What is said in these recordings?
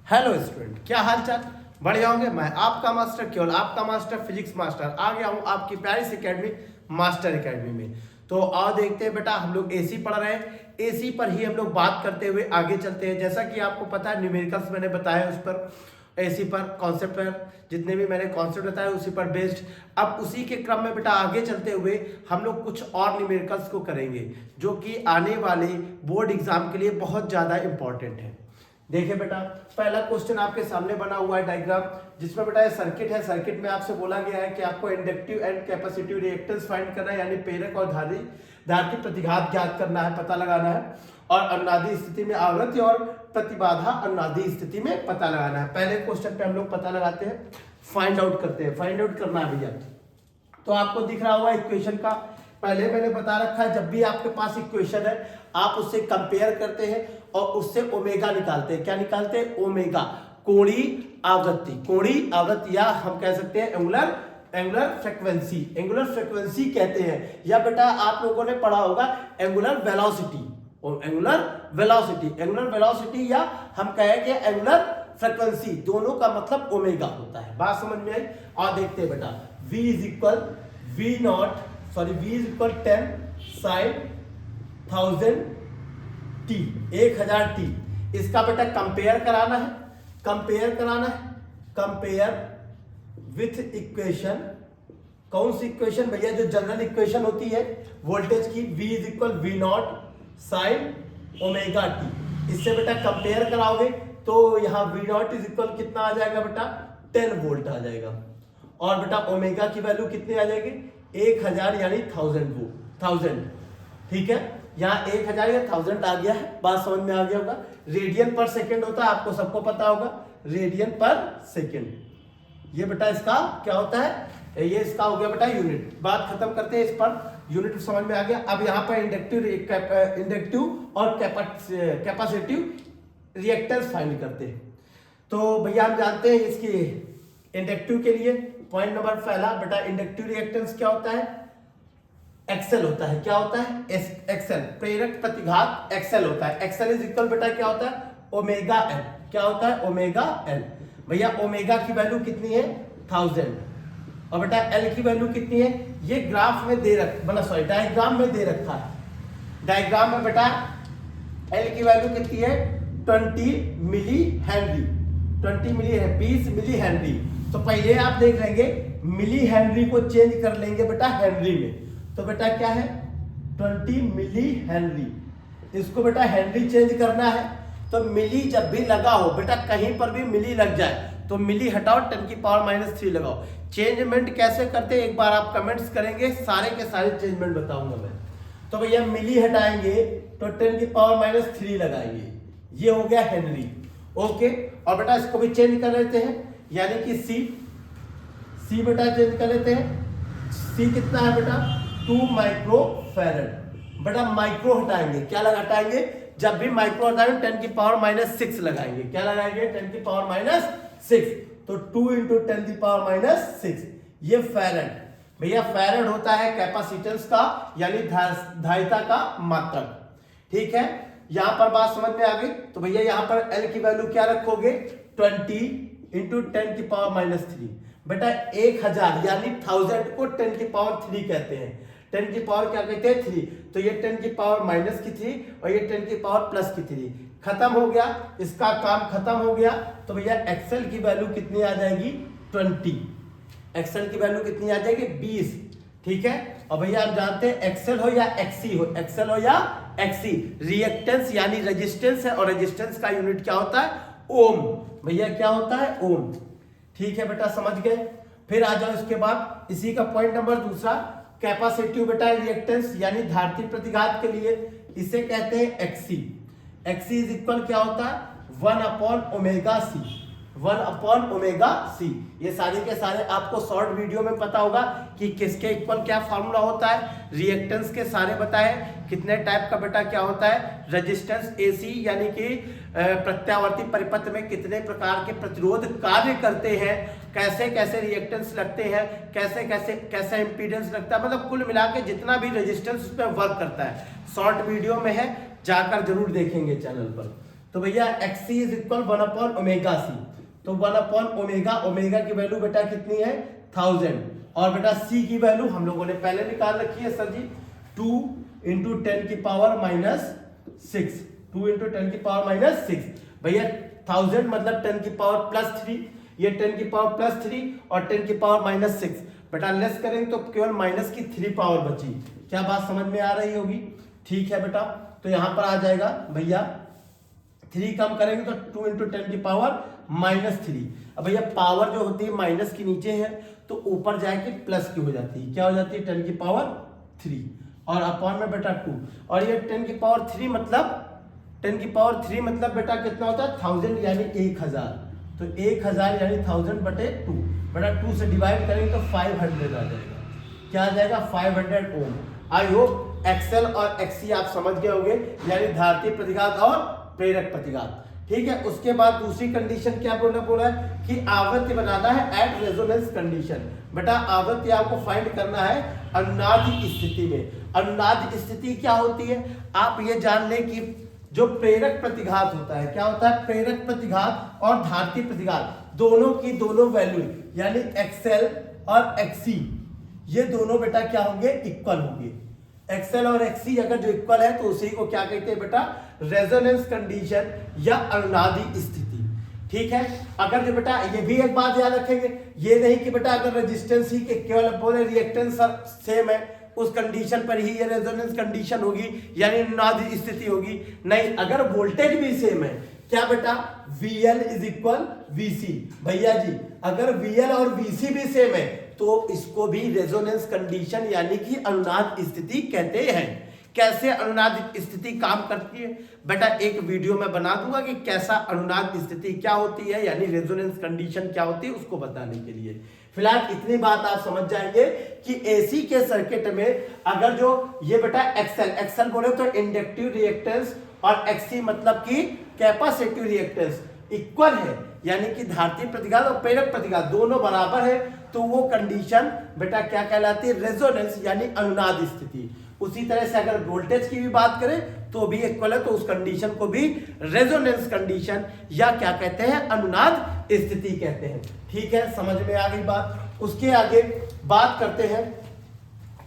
Hello student, क्या हाल चाल? बढ़िया होंगे। मैं आपका मास्टर, केवल आपका मास्टर, फिजिक्स मास्टर आ गया हूँ आपकी प्यारी सी अकेडमी मास्टर एकेडमी में। तो आओ देखते हैं बेटा, हम लोग एसी पढ़ रहे हैं, एसी पर ही हम लोग बात करते हुए आगे चलते हैं। जैसा कि आपको पता है, न्यूमेरिकल्स मैंने बताया, उस पर एसी पर कॉन्सेप्ट पर जितने भी मैंने कॉन्सेप्ट बताए उसी पर बेस्ड। अब उसी के क्रम में बेटा आगे चलते हुए हम लोग कुछ और न्यूमेरिकल्स को करेंगे जो कि आने वाले बोर्ड एग्जाम के लिए बहुत ज़्यादा इंपॉर्टेंट है। देखिए बेटा, पहला क्वेश्चन आपके सामने बना हुआ है डायग्राम, जिसमें बेटा ये सर्किट है। सर्किट में आपसे बोला गया है कि आपको inductive and capacitive reactance find करना है, यानी प्रेरक और धारिता प्रतिघात ज्ञात करना है, पता लगाना है। और अनुनादी स्थिति में आवृत्ति और प्रतिबाधा अनुनादी स्थिति में पता लगाना है। पहले क्वेश्चन पे हम लोग पता लगाते हैं, फाइंड आउट करते हैं। फाइंड आउट करना है भैया, तो आपको दिख रहा होगा इक्वेशन का, पहले मैंने बता रखा है, जब भी आपके पास इक्वेशन है आप उससे कंपेयर करते हैं और उससे ओमेगा निकालते हैं। क्या निकालते हैं? ओमेगा, कोणीय आवृत्ति। कोणीय आवृत्ति या हम कह सकते हैं एंगुलर फ्रीक्वेंसी। एंगुलर फ्रीक्वेंसी कहते हैं, या बेटा आप लोगों ने पढ़ा होगा एंगुलर वेलोसिटी। एंगुलर वेलोसिटी या हम कहेंगे एंगुलर फ्रीक्वेंसी, दोनों का मतलब ओमेगा होता है। बात समझ में आई? और देखते हैं बेटा, V is equal V is equal 10 sin 1000 t, 1000 t। इसका बेटा कंपेयर कराना है, कंपेयर विथ इक्वेशन। कौन सी इक्वेशन भैया? जो जनरल इक्वेशन होती है वोल्टेज की, V is equal V0 sin omega t। इससे बेटा कंपेयर कराओगे तो यहाँ V0 इज इक्वल कितना आ जाएगा बेटा? 10 वोल्ट आ जाएगा। और बेटा ओमेगा की वैल्यू कितनी आ जाएगी? 1000 यानी 1000। ठीक है, यहाँ 1000 या 1000 आ गया है, बात समझ में आ गया होगा। रेडियन पर सेकंड होता है, आपको सबको पता होगा, रेडियन पर सेकंड। ये बेटा इसका क्या होता है? ये इसका हो गया बेटा यूनिट। बात खत्म करते हैं इस पर, यूनिट समझ में आ गया। अब यहाँ पर इंडक्टिव और कैपेसिटिव रिएक्टेंस फाइंड करते हैं। तो भैया हम जानते हैं इसकी इंडक्टिव के लिए पॉइंट नंबर पहला बेटा, इंडक्टिव रिएक्टेंस क्या होता है? एक्सेल होता है। क्या होता है? एक्सेल, प्रेरक प्रतिघात एक्सेल होता है। एक्सेल इज इक्वल बेटा क्या होता है? Omega L. क्या होता है? Omega L. भैया ओमेगा की वैल्यू कितनी है? 1000। और बेटा एल की वैल्यू कितनी है? ये ग्राफ में डायग्राम में दे रखा है। डायग्राम में बेटा एल की वैल्यू कितनी है? 20 मिली हेनरी। 20 milli henry. तो पहले आप देख लेंगे, मिली हेनरी को चेंज कर लेंगे बेटा हेनरी में। तो बेटा क्या है? 20 मिली हेनरी। इसको बेटा हेनरी चेंज करना है, तो मिली जब भी लगा हो बेटा, कहीं पर भी मिली लग जाए तो मिली हटाओ, 10⁻³ लगाओ। चेंजमेंट कैसे करते हैं एक बार आप कमेंट्स करेंगे, सारे के सारे चेंजमेंट बताऊंगा मैं। तो भैया मिली हटाएंगे तो 10⁻³ लगाएंगे, ये हो गया हेनरी। ओके, और बेटा इसको भी चेंज कर लेते हैं, यानी कि सी बेटा चेंज कर लेते हैं। सी कितना है बेटा? 2 माइक्रोफैरड। बेटा माइक्रो हटाएंगे, क्या हटाएंगे? जब भी माइक्रो हटाएंगे 10⁻⁶ लगाएंगे। क्या लगाएंगे? 10⁻⁶। तो 2 × 10⁻⁶, ये फैरड। भैया फैरड होता है कैपेसिटेंस का, यानी धारिता का मात्रक। ठीक है, यहां पर बात समझ में आ गई। तो भैया यहां पर एल की वैल्यू क्या रखोगे? 20 × 10⁻³ बेटा 1000 यानी 1000 को 10⁻³ कहते हैं। 10 की पावर क्या कहते हैं? 3। तो ये 10⁻⁻³ और ये 10⁻+3 खत्म हो गया, इसका काम खत्म हो गया। तो भैया एक्सेल की वैल्यू कितनी आ जाएगी? 20। एक्सेल की वैल्यू कितनी आ जाएगी? 20। ठीक है, और भैया आप जानते हैं एक्सेल हो या एक्सी हो, एक्सेल हो या एक्सी, रिएक्टेंस यानी रेजिस्टेंस है, और रेजिस्टेंस का यूनिट क्या होता है? ओम। भैया क्या होता है? ओम। ठीक है बेटा, समझ गए। फिर आ जाओ इसके बाद, इसी का पॉइंट नंबर दूसरा, कैपेसिटिव बेटा रिएक्टेंस यानी धारिता प्रतिघात के लिए इसे कहते हैं एक्सी। एक्सी इज इक्वल क्या होता है? 1/ω⁻c। 1/ω⁻c। ये सारे के सारे आपको शॉर्ट वीडियो में पता होगा कि किसके इक्वल क्या फार्मूला होता है। रिएक्टेंस के सारे बताए, कितने टाइप का बेटा क्या होता है? रेजिस्टेंस एसी, यानी कि प्रत्यावर्ती परिपथ में कितने प्रकार के प्रतिरोध कार्य करते हैं, कैसे कैसे रिएक्टेंस लगते हैं, कैसे इंपीडेंस लगता है, मतलब कुल मिला के जितना भी रेजिस्टेंस उस पर वर्क करता है, शॉर्ट वीडियो में है, जाकर जरूर देखेंगे चैनल पर। तो भैया XC इज इक्वल 1/ω/c। तो 1/ω, ओमेगा की वैल्यू बेटा कितनी है 1000, और बेटा C की वैल्यू हम लोगों ने पहले निकाल रखी है सर जी 2 × 10⁻⁻6, 2 × 10⁻⁻6। भैया 1000 मतलब 10⁻+3, ये 10⁻+3 और 10⁻⁻6 बेटा लेस करेंगे तो केवल माइनस की 3 पावर बची। क्या बात समझ में आ रही होगी? ठीक है बेटा, तो यहां पर आ जाएगा भैया 3 कम करेंगे तो 2 × 10⁻⁻3। अब भैया पावर जो होती है माइनस की नीचे है तो ऊपर जाके प्लस की हो जाती है, क्या हो जाती है 10⁻3 और अपॉन में बेटा 2, और ये 10⁻3 मतलब बेटा कितना होता है 1000 यानी 1000, तो 1000 यानी 1000/2 बेटा 2 से डिवाइड करेंगे तो 500 आ जाएगा। क्या आ जाएगा 500 ओम। आई होप एक्सेल और एक्सी आप समझ गए होंगे, यानी धारतीय प्रतिघात और प्रेरक प्रतिघात। ठीक है, उसके बाद दूसरी कंडीशन क्या बोला है कि आवृत्ति बनाना है एट रेजोनेंस कंडीशन। बेटा आवृत्ति आपको फाइंड करना है अनुनाद स्थिति में। अनुनाद स्थिति क्या होती है आप ये जान लें कि जो प्रेरक प्रतिघात होता है, क्या होता है प्रेरक प्रतिघात और धारतीय प्रतिघात दोनों की दोनों वैल्यू यानी एक्सएल और एक्सी ये दोनों बेटा क्या होंगे इक्वल होंगे। एक्सएल और एक्सी अगर जो इक्वल है तो उसी को क्या कहते हैं बेटा रेजोनेंस कंडीशन या अनुनादी स्थिति। ठीक है, अगर जो बेटा ये भी एक बात याद रखेंगे, ये नहीं कि बेटा अगर रेजिस्टेंस ही के केवल बोले रिएक्टेंस सेम है उस कंडीशन पर ही ये रेजोनेंस कंडीशन होगी यानी अनुनादी स्थिति होगी। नहीं, अगर वोल्टेज भी सेम है, क्या बेटा VL इज इक्वल VC। भैया जी अगर VL और VC भी सेम है तो इसको भी रेजोनेंस कंडीशन यानी कि अनुनाद स्थिति कहते हैं। कैसे अनुनाद स्थिति काम करती है बेटा एक वीडियो में बना दूंगा कि कैसा अनुनाद स्थिति क्या होती है यानी रेजोनेंस कंडीशन क्या होती है उसको बताने के लिए। फिलहाल इतनी बात आप समझ जाएंगे कि एसी के सर्किट में अगर जो ये बेटा एक्सएल बोले तो इंडक्टिव रिएक्टेंस और एक्सी मतलब कि कैपेसिटिव रिएक्टेंस इक्वल है यानी कि धारतीय प्रतिघात और प्रेरक प्रतिघात दोनों बराबर है तो वो कंडीशन बेटा क्या कहलाती है रेजोनेंस यानी अनुनाद स्थिति। उसी तरह से अगर वोल्टेज की भी बात करें तो भी इक्वल है तो उस कंडीशन को भी रेजोनेंस कंडीशन या क्या कहते हैं अनुनाद स्थिति कहते हैं। ठीक है, समझ में आ गई बात। उसके आगे बात करते हैं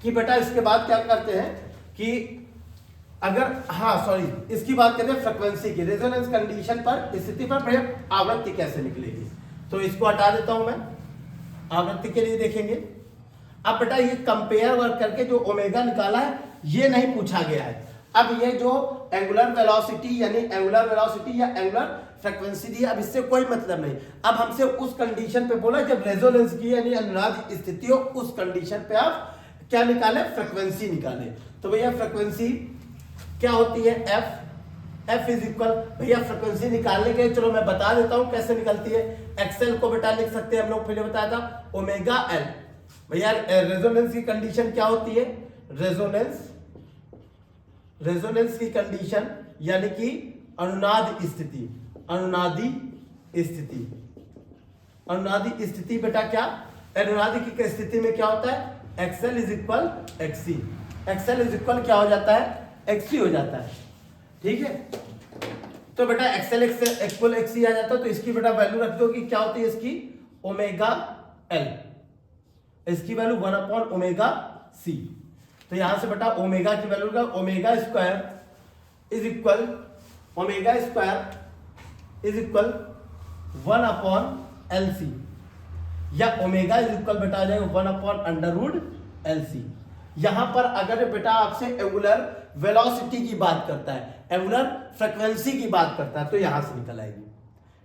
कि बेटा इसके बाद क्या करते हैं कि अगर इसकी बात करते हैं फ्रीक्वेंसी की रेजोनेंस कंडीशन पर स्थिति पर आवृत्ति कैसे निकलेगी। तो इसको हटा देता हूं मैं, आवृत्ति के लिए देखेंगे। अब बेटा ये कंपेयर वर्क करके जो ओमेगा निकाला है ये नहीं पूछा गया है। अब ये जो एंगुलर वेलोसिटी यानी एंगुलर वेलोसिटी या एंगुलर फ्रीक्वेंसी दी अब इससे कोई मतलब नहीं। अब हमसे उस कंडीशन पे बोला जब रेजोनेंस की यानी अनुनाद स्थिति हो उस कंडीशन पे आप क्या निकाले फ्रीक्वेंसी निकाले। तो भैया फ्रीक्वेंसी क्या होती है एफ इज इक्वल भैया फ्रीक्वेंसी निकालने के चलो मैं बता देता हूं कैसे निकलती है। एक्सएल को बेटा लिख सकते हैं हम लोग पहले बताया था ओमेगा एल। भैया रेजोनेंस की कंडीशन क्या होती है रेजोनेंस की कंडीशन यानी कि अनुनाद स्थिति अनुनादी स्थिति बेटा क्या अनुनादी की स्थिति में क्या होता है XL is equal XC. XL is equal क्या हो जाता है एक्सी हो जाता है। ठीक है, तो बेटा एक्सएल इक्वल एक्सी आ जाता है तो इसकी बेटा वैल्यू रख दो कि क्या होती है इसकी ओमेगा एल, इसकी वैल्यू 1/ω/c। तो यहां से बेटा ओमेगा की वैल्यू का omega square is equal 1/LC या ओमेगा इज इक्वल बेटा आ जाएगा 1/√LC। यहां पर अगर बेटा आपसे एंगुलर वेलोसिटी की बात करता है एंगुलर फ्रीक्वेंसी की बात करता है तो यहां से निकल आएगी।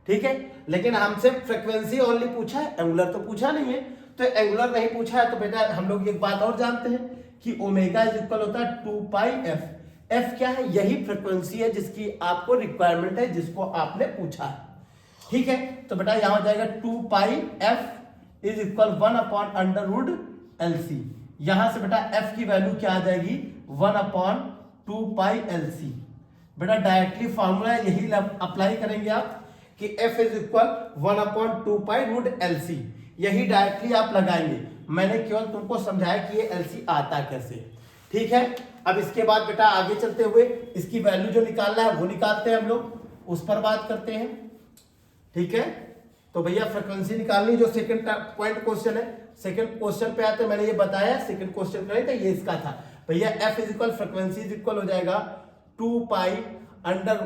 ठीक है, लेकिन हमसे फ्रीक्वेंसी ओनली पूछा है एंगुलर तो पूछा नहीं है। तो एंगुलर नहीं पूछा है तो बेटा हम लोग एक बात और जानते हैं कि ओमेगा इज इक्वल होता है 2πf। एफ क्या है यही फ्रीक्वेंसी है जिसकी आपको रिक्वायरमेंट है जिसको आपने पूछा है। ठीक है, तो बेटा यहां हो जाएगा 2πf इज इक्वल 1/√LC। यहां से बेटा f की वैल्यू क्या आ जाएगी 1/2πLC। बेटा डायरेक्टली फॉर्मूला यही अप्लाई करेंगे आप कि f इज इक्वल 1/2π√LC। यही डायरेक्टली आप लगाएंगे। मैंने केवल तुमको समझाया कि ये LC आता कैसे। ठीक है, अब इसके बाद बेटा आगे चलते हुए इसकी वैल्यू जो निकालना है वो निकालते हैं हम लोग। उस पर बात करते हैं। ठीक है, तो भैया फ्रीक्वेंसी निकालनी, जो सेकंड पॉइंट क्वेश्चन है, सेकंड क्वेश्चन पे आते मैंने ये बताया, सेकंड क्वेश्चन करें तो ये इसका था भैया, F is equal frequency is equal हो जाएगा 2 पाई अंडर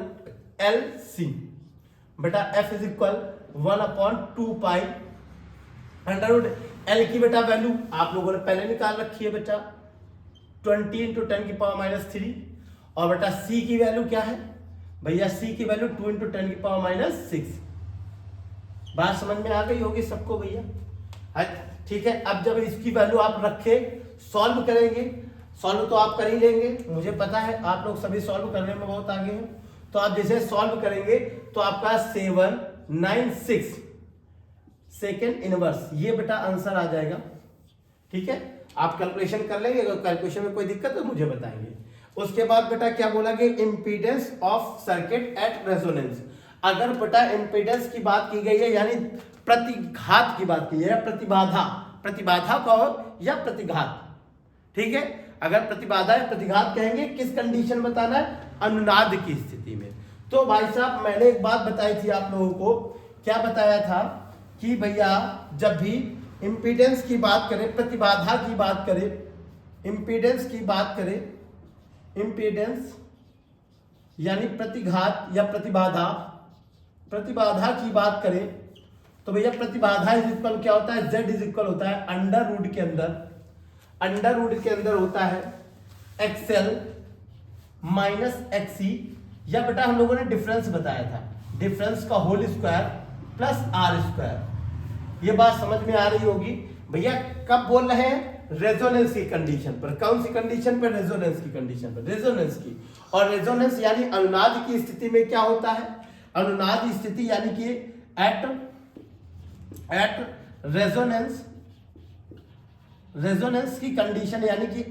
एल सी, बेटा F is equal 1/2 pi under root L की बेटा वैल्यू आप लोगों ने पहले निकाल रखी है बेटा 20 × 10⁻³ और बेटा सी की वैल्यू क्या है भैया, सी की वैल्यू 2 × 10⁻6। बात समझ में आ गई होगी सबको भैया? ठीक है, अब जब इसकी वैल्यू आप रखे, सॉल्व करेंगे, सॉल्व तो आप कर ही लेंगे, मुझे पता है आप लोग सभी सॉल्व करने में बहुत आगे हैं। तो आप जैसे सॉल्व करेंगे तो आपका 796 सेकेंड इनवर्स, ये बेटा आंसर आ जाएगा। ठीक है, आप कैलकुलेशन कर लेंगे, अगर कैलकुलेशन में कोई दिक्कत तो मुझे बताएंगे। उसके बाद बेटा क्या बोला कि impedance of circuit at resonance, अगर बेटा इंपीडेंस की बात की गई है यानी प्रतिघात की बात की है, प्रतिबाधा, प्रतिबाधा कहो या प्रतिघात, ठीक है, अगर प्रतिबाधा या प्रतिघात कहेंगे, किस कंडीशन बताना है, अनुनाद की स्थिति में। तो भाई साहब मैंने एक बात बताई थी आप लोगों को, क्या बताया था कि भैया जब भी इंपीडेंस की बात करें, प्रतिबाधा की बात करें, इंपीडेंस की बात करें, इंपीडेंस यानी प्रतिघात या प्रतिबाधा, प्रतिबाधा की बात करें तो भैया प्रतिबाधा इज इक्वल क्या होता है, z इज इक्वल होता है अंडर रूट के अंदर, अंडर रूट के अंदर होता है XL माइनस XC, या बेटा हम लोगों ने डिफरेंस बताया था, डिफरेंस का whole square plus R square. ये बात समझ में आ रही होगी भैया? कब बोल रहे हैं, रेजोनेंस की कंडीशन पर। कौन सी कंडीशन पर, रेजोनेंस की कंडीशन पर, रेजोनेंस की। और रेजोनेंस यानी अनुनाद की स्थिति में क्या होता है, अनुनाद स्थिति यानी कि एट रेजोनेंस, रेजोनेंस की कंडीशन यानी कि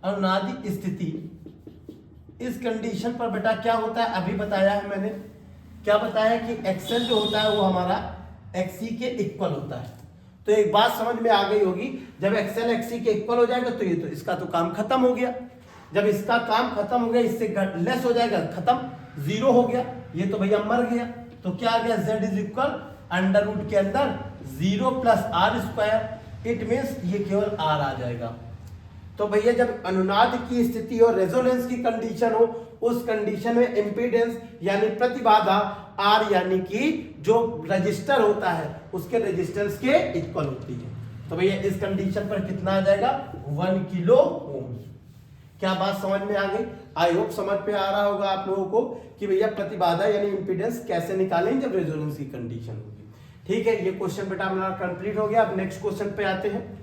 अनुनादी स्थिति, इस कंडीशन पर बेटा क्या होता है, अभी बताया है मैंने, क्या बताया कि एक्सेल जो होता है वो हमारा एक्सी के इक्वल होता है। तो एक बात समझ में आ गई होगी, जब एक्सेल एक्सी के इक्वल हो जाएगा तो ये तो इसका तो काम खत्म हो गया, जब इसका काम खत्म हो गया, इससे लेस हो जाएगा, खत्म, जीरो हो गया, ये तो भैया मर गया। तो क्या आ गया, z is equal under root के अंदर 0 plus R square, it means ये केवल आर आ जाएगा। तो भैया जब अनुनाद की स्थिति और रेजोनेंस की कंडीशन हो, उस कंडीशन में इंपीडेंस यानी प्रतिबाधा आर यानी कि जो रजिस्टर होता है उसके रेजिस्टेंस के इक्वल होती है। तो भैया इस कंडीशन पर कितना आ जाएगा, 1 किलो ओम। क्या बात समझ में आ गई? आई होप समझ पे आ रहा होगा आप लोगों को कि भैया प्रतिबाधा यानी इंपीडेंस कैसे निकालेंगे जब रेजोनेंस की कंडीशन होगी। ठीक है, ये क्वेश्चन बेटा हमारा कंप्लीट हो गया। अब नेक्स्ट क्वेश्चन पे आते हैं।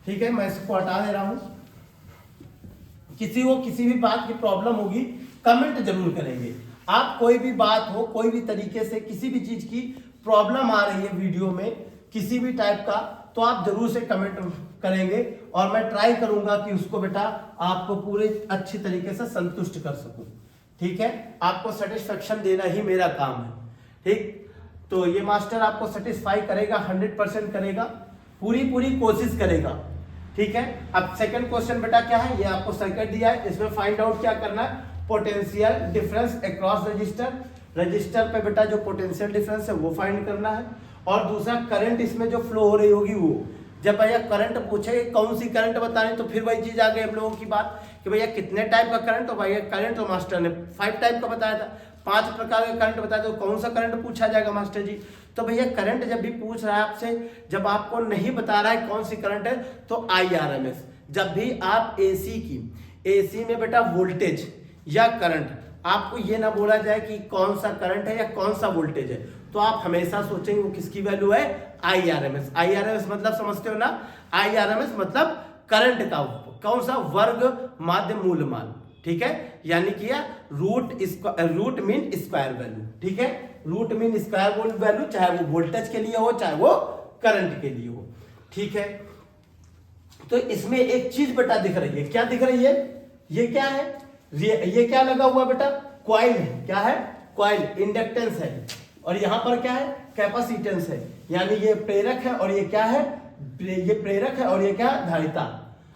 ठीक है, मैं इसको हटा दे रहा हूं। किसी को किसी भी बात की प्रॉब्लम होगी कमेंट जरूर करेंगे। आप कोई भी बात हो, कोई भी तरीके से किसी भी चीज की प्रॉब्लम आ रही है वीडियो में किसी भी टाइप का, तो आप जरूर से कमेंट करेंगे और मैं ट्राई करूंगा कि उसको बेटा आपको पूरे अच्छी तरीके से संतुष्ट कर सकूं। ठीक है, आपको सेटिस्फेक्शन देना ही मेरा काम है। ठीक, तो ये मास्टर आपको सेटिस्फाई करेगा, 100% करेगा, पूरी कोशिश करेगा। ठीक है, अब सेकंड क्वेश्चन बेटा क्या है, ये आपको सर्किट दिया है, इसमें फाइंड आउट क्या करना है, potential difference across register. Register पे बेटा जो पोटेंशियल डिफरेंस है वो फाइंड करना है, और दूसरा करंट इसमें जो फ्लो हो रही होगी वो। जब भैया करंट पूछे कौन सी करंट बतानी, तो फिर वही चीज आ गई हम लोगों की बात कि भैया कितने टाइप का करंट, तो भैया करंट तो मास्टर ने 5 टाइप का बताया था, 5 प्रकार का करंट बताया, तो कौन सा करंट पूछा जाएगा मास्टर जी। तो भैया करंट जब भी पूछ रहा है आपसे, जब आपको नहीं बता रहा है कौन सी करंट है, तो IRMS। जब भी आप एसी में बेटा वोल्टेज या करंट, आपको ये ना बोला जाए कि कौन सा करंट है या कौन सा वोल्टेज है, तो आप हमेशा सोचेंगे वो किसकी वैल्यू है, IRMS। IRMS मतलब समझते हो ना, IRMS मतलब करंट का कौन सा वर्ग माध्य मूल मान। ठीक है, यानी कि रूट मीन स्क्वायर वैल्यू। ठीक है, रूट मीन स्क्वायर वैल्यू, चाहे वो वोल्टेज के लिए हो चाहे वो करंट के लिए हो। ठीक है, तो इसमें एक चीज बेटा दिख रही है, क्या दिख रही है, ये क्या है, ये क्या लगा हुआ बेटा, कॉइल है। क्या है, कॉइल, इंडक्टेंस है, और यहां पर क्या है, कैपेसिटेंस है, यानी ये प्रेरक है और ये क्या है, ये प्रेरक है और ये क्या है, धारिता।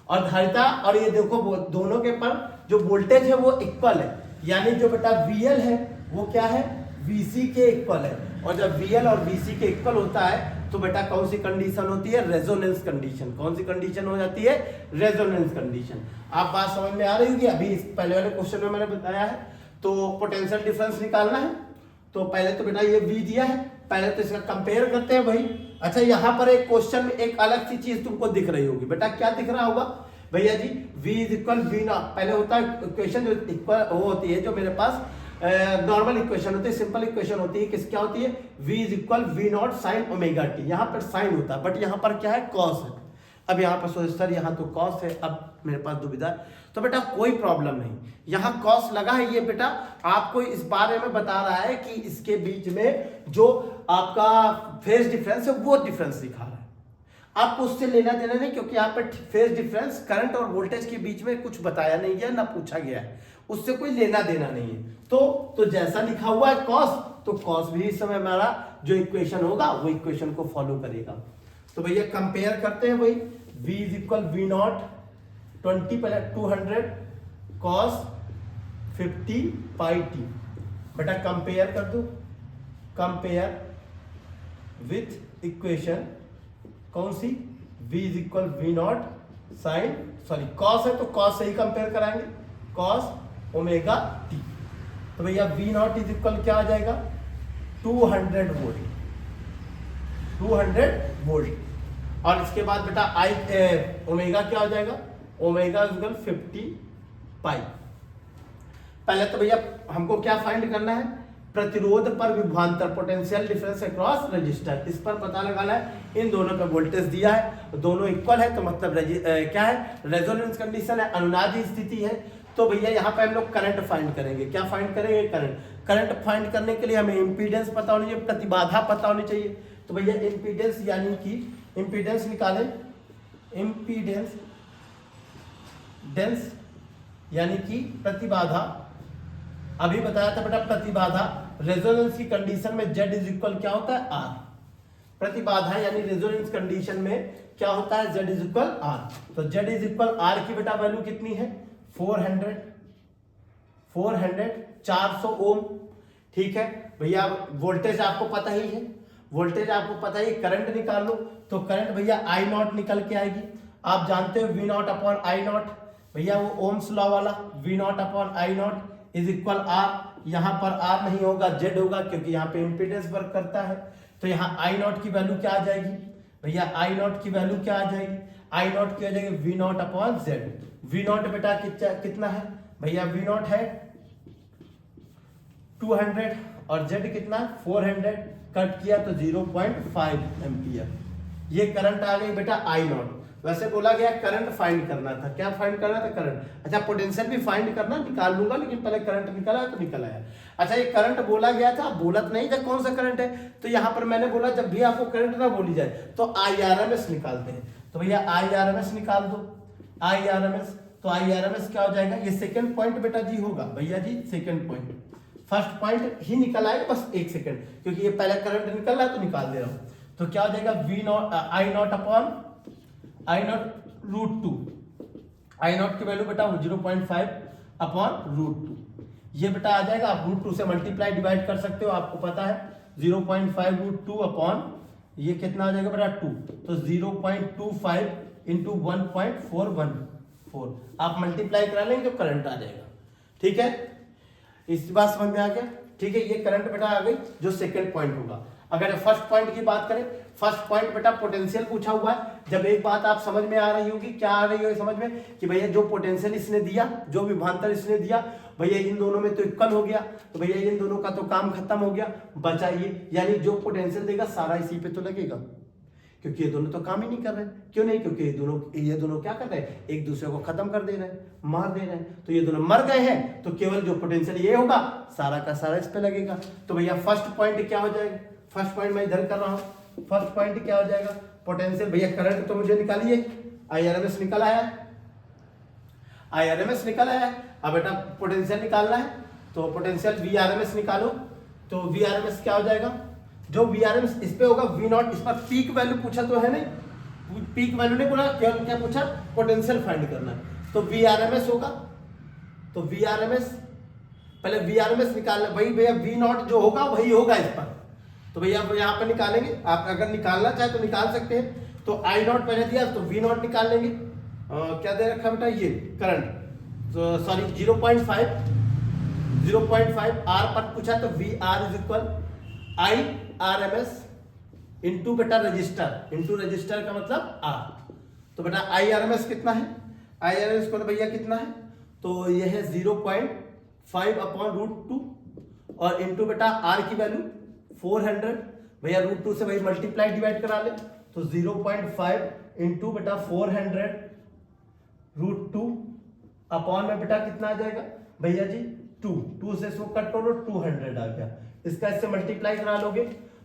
और धारिता, और ये देखो दोनों के पर जो वोल्टेज है वो इक्वल है, यानी जो बेटा VL है वो क्या है, VC के इक्वल है, और जब VL और VC के इक्वल होता है तो बेटा कौन सी कंडीशन होती है, रेजोनेंस कंडीशन। कौन सी कंडीशन हो जाती है, रेजोनेंस कंडीशन। आप बात समझ में आ रही होगी। अभी इस पहले वाले क्वेश्चन में मैंने बताया है। तो पोटेंशियल डिफरेंस निकालना है, तो पहले तो बेटा ये V दिया है, पहले तो इसका कंपेयर करते हैं भाई। अच्छा, यहाँ पर एक क्वेश्चन में एक अलग सी चीज तुमको दिख रही होगी बेटा, क्या दिख रहा होगा भैया जी, V is equal V not. पहले होता है इक्वेशन जो इक्वल वो होती है, जो मेरे पास नॉर्मल इक्वेशन होती है, सिंपल इक्वेशन होती है, किस क्या होती है, V is equal V naught sine omega T. यहाँ पर साइन होता है, बट यहाँ पर क्या है, कॉस है। अब यहाँ पर सोच सर यहाँ तो कॉस है, अब मेरे पास दुविधा है, तो बेटा कोई प्रॉब्लम नहीं, यहाँ कॉस लगा है। ये बेटा आपको इस बारे में बता रहा है कि इसके बीच में जो आपका फेज डिफरेंस है वो डिफरेंस दिखा रहा है। आपको उससे लेना देना नहीं, क्योंकि यहाँ पर फेज डिफरेंस करंट और वोल्टेज के बीच में कुछ बताया नहीं गया, ना पूछा गया है, उससे कोई लेना देना नहीं है। तो जैसा लिखा हुआ है कॉस, तो कॉस भी इस समय हमारा जो इक्वेशन होगा वो इक्वेशन को फॉलो करेगा। तो भैया कंपेयर करते हैं भाई, V is equal V naught 20 पहले 200 कॉस 50 पाई टी। बेटा कंपेयर कर दो, कंपेयर विथ इक्वेशन कौन सी, V is equal V naught sine, sorry cos है तो कॉस से ही कंपेयर कराएंगे, कॉस ओमेगा टी। तो भैया V नॉट इज इक्वल क्या आ जाएगा, 200 वोल्ट, 200 वोल्ट। और इसके बाद बेटा ओमेगा क्या हो जाएगा, ओमेगा इज इक्वल 50 पाई। पहले तो भैया हमको क्या फाइंड करना है, प्रतिरोध पर विभवांतर, पोटेंशियल डिफरेंस अक्रॉस रजिस्टर, इस पर पता लगाना है। इन दोनों पे वोल्टेज दिया है, दोनों इक्वल है, तो मतलब क्या है, रेजोनेंस कंडीशन है, अनुनादी स्थिति है। तो भैया यहाँ पे हम लोग करंट फाइंड करेंगे। क्या फाइंड करेंगे, करंट फाइंड करने के लिए हमें इंपीडेंस पता होनी चाहिए, प्रतिबाधा पता होनी चाहिए। तो भैया इंपीडेंस यानी कि इंपीडेंस निकालें, इंपीडेंस डेंस यानी कि प्रतिबाधा। अभी बताया था बेटा प्रतिबाधा रेजोनेंस की कंडीशन में Z इज इक्वल क्या होता है, R। प्रतिबाधा यानी रेजोनेंस कंडीशन में क्या होता है, Z इज इक्वल R। तो Z इज इक्वल R की बेटा वैल्यू कितनी है, 400 400 ओम। ठीक है भैया, वोल्टेज आपको पता ही है, वोल्टेज आपको पता ही, करंट निकाल लो, तो करंट भैया I नॉट निकल के आएगी। आप जानते हो V not upon I not, भैया वो ओम्स लॉ वाला, V not upon I not is equal R। यहाँ पर R नहीं होगा, Z होगा, क्योंकि यहाँ पे इंपीडेंस वर्क करता है। तो यहाँ I नॉट की वैल्यू क्या आ जाएगी भैया, I नॉट की वैल्यू क्या आ जाएगी, I नॉट की आ जाएगी V not upon Z। V not बेटा कितना है भैया, V नॉट है 200 और Z कितना 400, कट किया तो 0.5 एम्पियर। ये करंट आ गई बेटा I नॉट। वैसे बोला गया करंट फाइंड करना था, क्या फाइंड करना था, करंट। अच्छा पोटेंशियल भी फाइंड करना, निकाल लूंगा, लेकिन पहले करंट निकला तो निकल आया। अच्छा ये करंट बोला गया था, बोलत नहीं था कौन सा करंट है, तो यहाँ पर मैंने बोला जब भी आपको करंट ना बोली जाए तो IRMS निकालते हैं। तो भैया IRMS निकाल दो, IRMS। तो IRMS क्या हो जाएगा, ये सेकंड पॉइंट बेटा जी होगा भैया जी, सेकंड पॉइंट। फर्स्ट पॉइंट ही निकल आएगा बस एक सेकंड, क्योंकि ये पहले करंट निकल रहा है तो निकाल दे रहा हूं। तो क्या हो जाएगा, V naught I naught upon I naught root 2। I naught की वैल्यू बेटा 0.5 अपॉन रूट 2। ये बेटा आ जाएगा, आप रूट 2 से मल्टीप्लाई डिवाइड कर सकते हो, आपको पता है 0.5 रूट 2 अपॉन ये कितना आ जाएगा बेटा 2, तो 0.25 इंटू 1.414 आप मल्टीप्लाई करा लेंगे तो करंट आ जाएगा। ठीक है, इस बात समझ में आ गया। ठीक है, ये करंट बेटा आ गई जो सेकंड पॉइंट होगा। अगर फर्स्ट पॉइंट की बात करें, फर्स्ट पॉइंट बेटा पोटेंशियल पूछा हुआ है। जब एक बात आप समझ में आ रही होगी, क्या आ रही होगी समझ में, कि भैया जो पोटेंशियल इसने दिया, जो विभवांतर इसने दिया, भैया इन दोनों में तो इक्वल हो गया, तो भैया इन दोनों का तो काम खत्म हो गया, बचा ये, यानी जो पोटेंशियल देगा सारा इसी पे तो लगेगा, क्योंकि ये दोनों तो काम ही नहीं कर रहे। क्यों नहीं, क्योंकि ये दोनों क्या कर रहे हैं, एक दूसरे को खत्म कर दे रहे हैं, मार दे रहे हैं। तो ये दोनों मर गए हैं, तो केवल जो पोटेंशियल ये होगा सारा का सारा इस पे लगेगा। तो भैया फर्स्ट पॉइंट क्या हो जाएगा, फर्स्ट पॉइंट मैं इधर कर रहा हूं, फर्स्ट पॉइंट क्या हो जाएगा, पोटेंशियल। भैया करंट तो मुझे निकालिए, IRMS निकल आया है, IRMS निकल आया है। अब बेटा पोटेंशियल निकालना है, तो पोटेंशियल VRMS निकालो। तो VRMS क्या हो जाएगा, जो VRMS इस पे होगा V नॉट, इस पर पीक वैल्यू पूछा तो है नहीं, पीक वैल्यू नहीं बोला, क्या पूछा, पोटेंशियल फाइंड करना है। तो VRMS होगा, तो VRMS पहले VRMS निकालना, भाई भैया V नॉट जो होगा वही होगा इस पर, तो भैया यहाँ पर निकालेंगे। आप अगर निकालना चाहे तो निकाल सकते हैं। तो I नॉट पहले दिया तो V नॉट निकाल लेंगे। क्या दे रखा बेटा, ये करंट, सॉरी 0.5 R पर पूछा, तो VR is equal IRMS into बेटा रजिस्टर, इंटू रजिस्टर का मतलब R। तो बेटा IRMS कितना है, IRMS को भैया कितना है, तो ये है 0.5 अपॉन √2 और इंटू बेटा R की वैल्यू 400, भैया √2 से भाई मल्टीप्लाई डिवाइड करा ले, तो 0.5 इंटू बेटा 400 √2 अपॉन में बेटा कितना आ जाएगा भैया जी 2 से इसको कट करो 200 आ गया। इसका इससे मल्टीप्लाई करा लोगे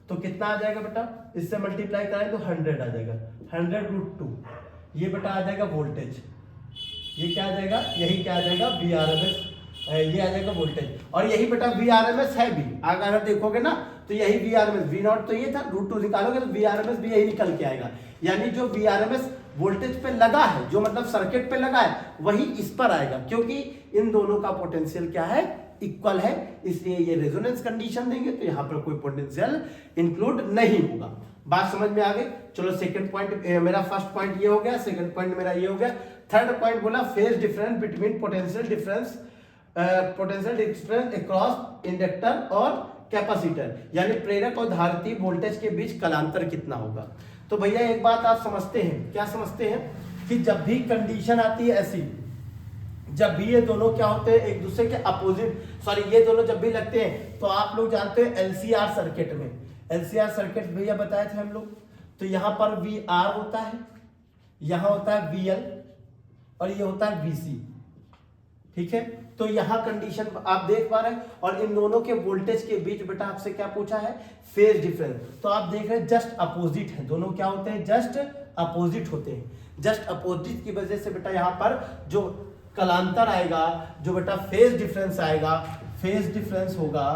तो कितना आ जाएगा बेटा, इससे मल्टीप्लाई कराएं तो 100 आ जाएगा, 100 √2, ये बेटा आ जाएगा वोल्टेज। ये क्या आ जाएगा, यही क्या आ जाएगा VRMS, ये आ जाएगा वोल्टेज। और यही बेटा VRMS है भी, अगर देखोगे ना तो यही VRMS, V नॉट तो ये था, √2 निकालोगे तो VRMS भी यही निकल के आएगा। यानी जो VRMS वोल्टेज पे लगा है, जो मतलब सर्किट पे लगा है, वही इस पर आएगा, क्योंकि इन दोनों का पोटेंशियल क्या है, इक्वल है, इसलिए ये रेजोनेंस कंडीशन देंगे तो यहाँ पर कोई पोटेंशियल इंक्लूड नहीं होगा। बात समझ में आ गई। चलो सेकंड पॉइंट, मेरा फर्स्ट पॉइंट ये हो गया, सेकंड पॉइंट मेरा ये हो गया। थर्ड पॉइंट बोला phase difference between potential difference across inductor और कैपेसिटर, यानी प्रेरक और धारिती वोल्टेज के बीच कलांतर कितना होगा। तो भैया एक बात आप समझते हैं, क्या समझते हैं, कि जब भी कंडीशन आती है ऐसी, जब भी ये दोनों क्या होते हैं एक दूसरे के अपोजिट, सॉरी ये दोनों जब भी लगते हैं, तो आप लोग जानते हैं LCR सर्किट में, LCR सर्किट भैया बताए थे हम लोग, तो यहाँ पर VR होता है, यहाँ होता है VL और ये होता है VC, ठीक है। तो यहाँ कंडीशन आप देख पा रहे हैं, और इन दोनों के वोल्टेज के बीच बेटा आपसे क्या पूछा है, फेज डिफरेंस। तो आप देख रहे हैं जस्ट अपोजिट है, दोनों क्या होते हैं, जस्ट अपोजिट होते हैं। जस्ट अपोजिट की वजह से बेटा यहाँ पर जो कलांतर आएगा, जो बेटा फेज डिफरेंस आएगा, फेज डिफरेंस होगा,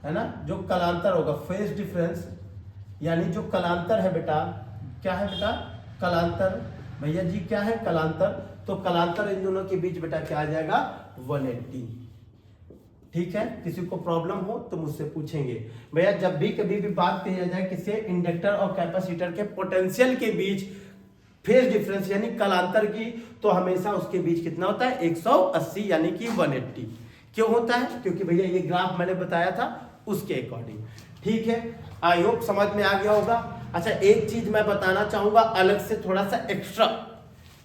है ना, जो कलांतर होगा फेज डिफरेंस, यानी जो कलांतर है बेटा, क्या है बेटा, कलांतर, भैया जी क्या है, कलांतर। तो कलांतर इन दोनों के बीच बेटा क्या आ जाएगा, 180, ठीक है। किसी को प्रॉब्लम हो तो मुझसे पूछेंगे। भैया जब भी कभी भी बात कही जाए किसी इंडक्टर और कैपेसिटर के पोटेंशियल के बीच फेज डिफरेंस यानी कलांतर की, तो हमेशा उसके बीच कितना होता है, 180 यानी कि 180। क्यों होता है, क्योंकि भैया ये ग्राफ मैंने बताया था उसके अकॉर्डिंग, ठीक है। आई होप समझ में आ गया होगा। अच्छा एक चीज मैं बताना चाहूंगा अलग से, थोड़ा सा एक्स्ट्रा,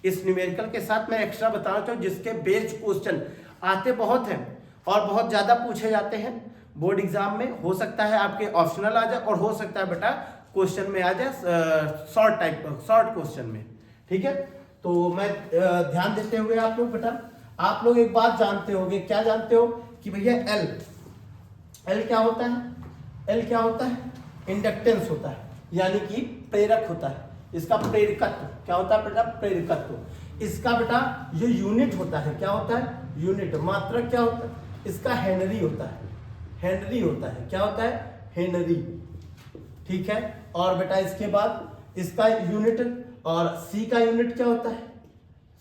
इस न्यूमेरिकल के साथ मैं एक्स्ट्रा बताना चाहूँ, जिसके बेस्ड क्वेश्चन आते बहुत हैं और बहुत ज्यादा पूछे जाते हैं बोर्ड एग्जाम में। हो सकता है आपके ऑप्शनल आ जाए और हो सकता है बेटा क्वेश्चन में आ जाए शॉर्ट क्वेश्चन में, ठीक है। तो मैं ध्यान देते हुए आप लोग बेटा, आप लोग एक बात जानते होंगे, क्या जानते हो कि भैया एल क्या होता है, एल क्या होता है, इंडक्टेंस होता है, यानी कि प्रेरक होता है। इसका प्रेरकत्व क्या होता है बेटा, प्रेरकत्व। इसका बेटा ये यूनिट होता है, क्या होता है, यूनिट, मात्रक क्या होता है, इसका हेनरी होता है, हेनरी होता है, क्या होता है, हेनरी, ठीक है। और बेटा इसके बाद इसका यूनिट, और सी का यूनिट क्या होता है,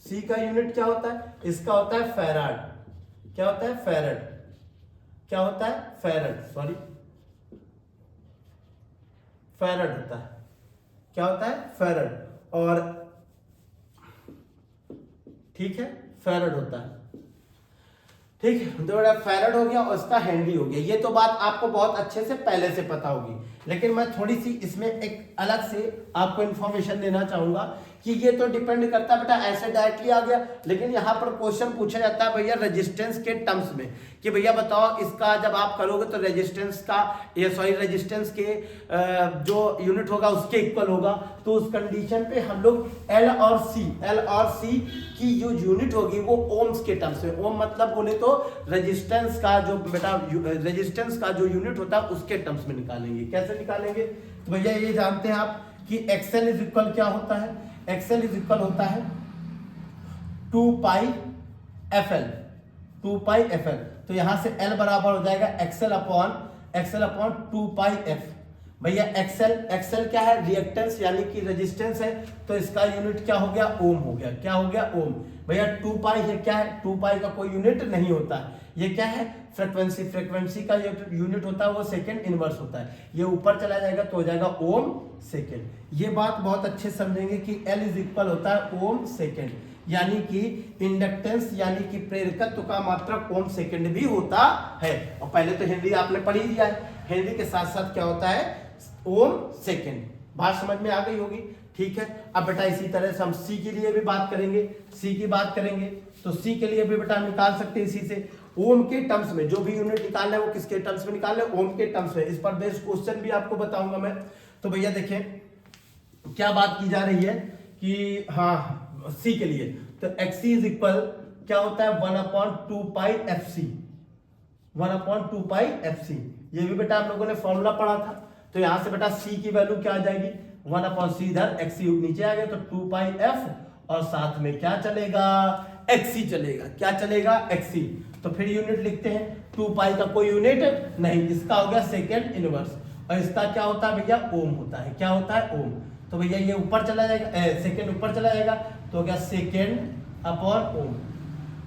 सी का यूनिट क्या होता है, इसका होता है फैराड, क्या होता है, फैराड, क्या होता है, फैराड, सॉरी फैराड होता है, क्या होता है, फैराड, और ठीक है, फैराड होता है, ठीक है। तो बेटा फैराड हो गया और इसका हेनरी हो गया। ये तो बात आपको बहुत अच्छे से पहले से पता होगी, लेकिन मैं थोड़ी सी इसमें एक अलग से आपको इंफॉर्मेशन देना चाहूंगा कि ये तो डिपेंड करता है बेटा, ऐसे डायरेक्टली आ गया, लेकिन यहाँ पर क्वेश्चन पूछा जाता है भैया रेजिस्टेंस के टर्म्स में, कि भैया बताओ इसका जब आप करोगे तो रेजिस्टेंस का, ये सॉरी रेजिस्टेंस के जो यूनिट होगा उसके इक्वल होगा। तो उस कंडीशन पे हम लोग एल और सी की जो यूनिट होगी वो ओम्स के टर्म्स में, ओम मतलब बोले तो रेजिस्टेंस का जो बेटा, रेजिस्टेंस का जो यूनिट होता है उसके टर्म्स में निकालेंगे। कैसे निकालेंगे, तो भैया ये जानते हैं आप कि एक्सएल इज इक्वल क्या होता है, एक्सएल इज इक्वल होता है 2 पाई एफएल, 2 पाई एफएल। तो यहां से एल बराबर हो जाएगा एक्सएल अपॉन 2 पाई एफ। भैया एक्सेल, एक्सेल क्या है? रिएक्टेंस यानी कि रेजिस्टेंस है, तो इसका यूनिट क्या हो गया? ओम हो गया। क्या हो गया? ओम। भैया 2 पाई है, क्या है? 2 पाई का कोई यूनिट नहीं होता है। ये क्या है? फ्रीक्वेंसी, फ्रीक्वेंसी का यूनिट होता है वो सेकंड इनवर्स होता है। ये ऊपर चला जाएगा तो हो जाएगा ओम सेकंड। ये बात बहुत अच्छे समझेंगे कि L इज इक्वल होता है ओम सेकंड, यानी कि इंडक्टेंस यानी कि प्रेरकत्व का मात्रक ओम सेकंड भी होता है। और पहले तो हेनरी आपने पढ़ ही दिया है, हेनरी के साथ साथ क्या होता है? ओम सेकंड। बात समझ में आ गई होगी, ठीक है। अब बेटा इसी तरह से हम सी के लिए भी बात करेंगे, सी की बात करेंगे तो सी के लिए भी बेटा निकाल सकते हैं इसी से, ओम के टर्म्स में। जो भी यूनिट निकालना है वो किसके टर्म्स में निकालना है? ओम के टर्म्स में। इस पर बेस्ड क्वेश्चन भी आपको बताऊंगा मैं। तो भैया देखिए क्या बात की जा रही है कि हाँ सी के लिए तो XC इज इक्वल क्या होता है? 1/2 पाई FC, 1/2 पाई FC। ये भी बेटा आप लोगों ने फॉर्मूला पढ़ा था। तो यहां से बेटा C की वैल्यू क्या आ जाएगी? 1/C, इधर XC नीचे आ गया तो 2 पाई F और साथ में क्या चलेगा? XC चलेगा। क्या चलेगा? XC। तो फिर यूनिट लिखते हैं, 2 पाई का कोई यूनिट नहीं, इसका हो गया सेकेंड इनवर्स। और इसका क्या होता है भैया? ओम होता है। क्या होता है? ओम। तो भैया ये ऊपर चला जाएगा, सेकेंड ऊपर चला जाएगा तो हो गया सेकेंड अपॉन ओम।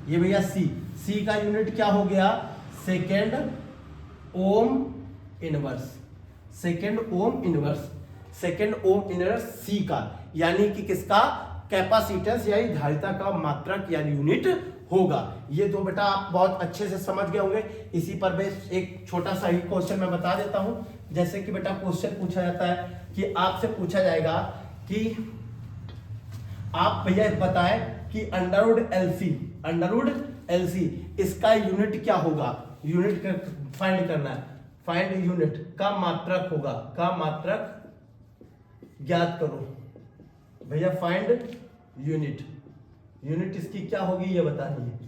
ये भैया सी का यूनिट क्या हो गया? Second ohm inverse, second ohm inverse, second ohm inverse C का, यानी कि किसका? कैपेसिटेंस यानी धारिता का मात्रक या यूनिट होगा। ये तो बेटा आप बहुत अच्छे से समझ गए होंगे। इसी पर बेस एक छोटा सा ही क्वेश्चन मैं बता देता हूं। जैसे कि बेटा क्वेश्चन पूछा जाता है कि आपसे पूछा जाएगा कि आप भैया बताएं कि अंडरवुड एलसी इसका यूनिट क्या होगा? यूनिट फाइंड करना है, फाइंड यूनिट का मात्रक होगा, का मात्रक ज्ञात करो भैया। फाइंड यूनिट, यूनिट इसकी क्या होगी ये बतानी है।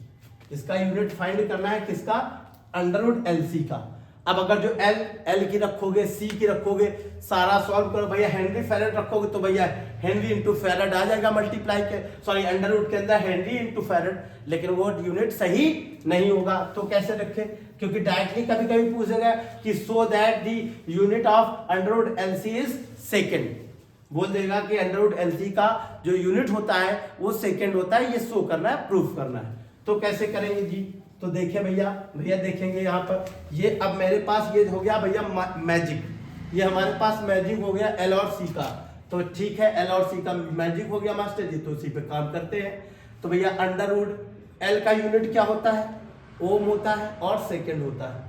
इसका यूनिट फाइंड करना है किसका? अंडरवुड एलसी का। अब अगर जो एल की रखोगे, सी की रखोगे, सारा सॉल्व करो भैया, हेनरी फेरेड रखोगे तो भैया हेनरी इंटू फेरेड आ जाएगा मल्टीप्लाई के, सॉरी अंडरवुड के अंदर हेनरी इंटू फेरेड, लेकिन वो यूनिट सही नहीं होगा। तो कैसे रखे? क्योंकि डायरेक्टली कभी कभी पूछेगा कि so that the unit of under root LC is second, बोल देगा कि अंडरवुड एलसी का जो यूनिट होता है वो सेकेंड होता है। ये शो करना है, प्रूफ करना है। तो कैसे करेंगे जी? तो देखिए भैया देखेंगे यहाँ पर, ये अब मेरे पास ये हो गया भैया मैजिक, ये हमारे पास मैजिक हो गया एल और सी का। तो ठीक है, एल और सी का मैजिक हो गया मास्टर जी, तो उसी पे काम करते हैं। तो भैया अंडरवुड एल का यूनिट क्या होता है? ओम होता है और सेकेंड होता है,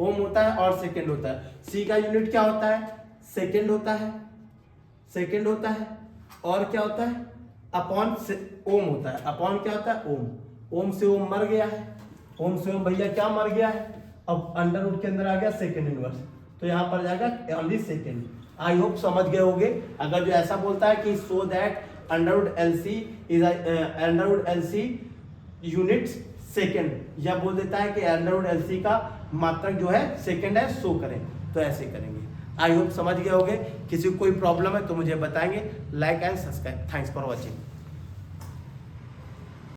ओम होता है और सेकेंड होता है। सी का यूनिट क्या होता है? सेकेंड होता है, सेकेंड होता है और क्या होता है? अपॉन से ओम होता है। अपॉन क्या होता है? ओम। ओम से ओम मर गया है, ओम से ओम भैया क्या मर गया है? अब अंडरवुड के अंदर आ गया सेकेंड इनवर्स, तो यहाँ पर जाएगा ओनली सेकेंड। आई होप समझ गए होंगे। अगर जो ऐसा बोलता है कि so that under root LC is under root LC unit second, या बोल देता है कि अंडरवुड एलसी का मात्रक जो है सेकेंड है, शो करें, तो ऐसे करेंगे। आई होप समझ गए होंगे। किसी को कोई प्रॉब्लम है तो मुझे बताएंगे। Like and subscribe. Thanks for watching.